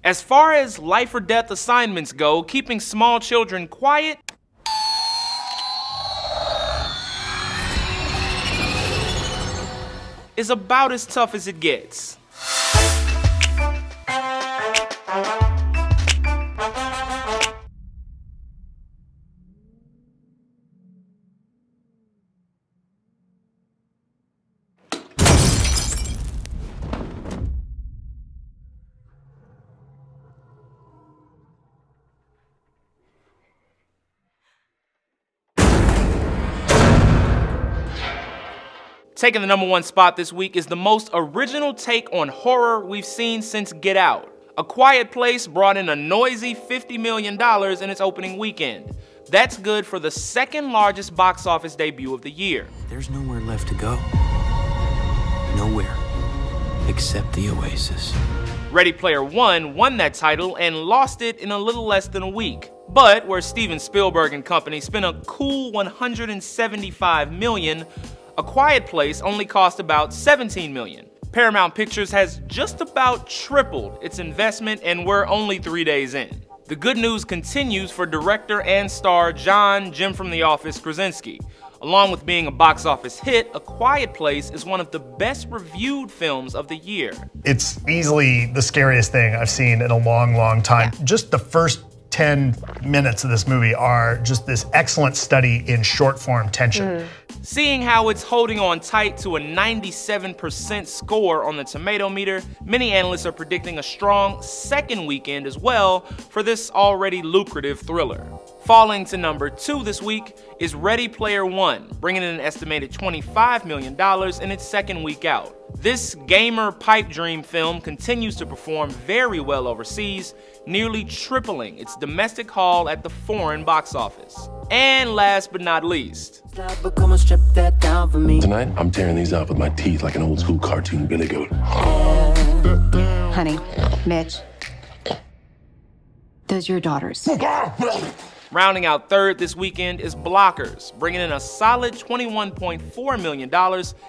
As far as life or death assignments go, keeping small children quiet is about as tough as it gets. Taking the #1 spot this week is the most original take on horror we've seen since Get Out. A Quiet Place brought in a noisy $50 million in its opening weekend. That's good for the second largest box office debut of the year. There's nowhere left to go. Nowhere. Except the Oasis. Ready Player One won that title and lost it in a little less than a week. But where Steven Spielberg and company spent a cool $175 million, A Quiet Place only cost about $17 million. Paramount Pictures has just about tripled its investment and we're only 3 days in. The good news continues for director and star Jim from The Office Krasinski. Along with being a box office hit, A Quiet Place is one of the best reviewed films of the year. It's easily the scariest thing I've seen in a long, long time. Yeah. Just the first 10 minutes of this movie are just this excellent study in short form tension. Seeing how it's holding on tight to a 97% score on the tomato meter, many analysts are predicting a strong second weekend as well for this already lucrative thriller. Falling to #2 this week is Ready Player One, bringing in an estimated $25 million in its second week out. This gamer pipe dream film continues to perform very well overseas, nearly tripling its domestic haul at the foreign box office. And last but not least, tonight, I'm tearing these out with my teeth like an old school cartoon billy goat. Honey, Mitch, those are your daughters. Rounding out third this weekend is Blockers, bringing in a solid $21.4 million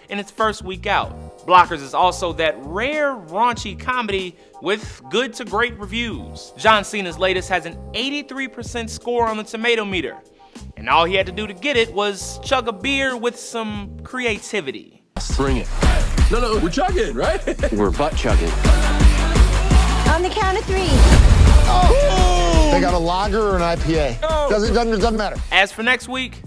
in its first week out. Blockers is also that rare raunchy comedy with good to great reviews. John Cena's latest has an 83% score on the tomato meter, and all he had to do to get it was chug a beer with some creativity. Bring it. No, we're chugging, right? We're butt chugging. On the count of 3. Oh. They got a lager or an IPA. Oh. Doesn't matter. As for next week,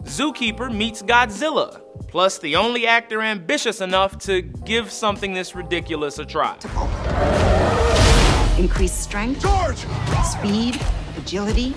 Zookeeper meets Godzilla, plus the only actor ambitious enough to give something this ridiculous a try. Increased strength, George! speed, agility,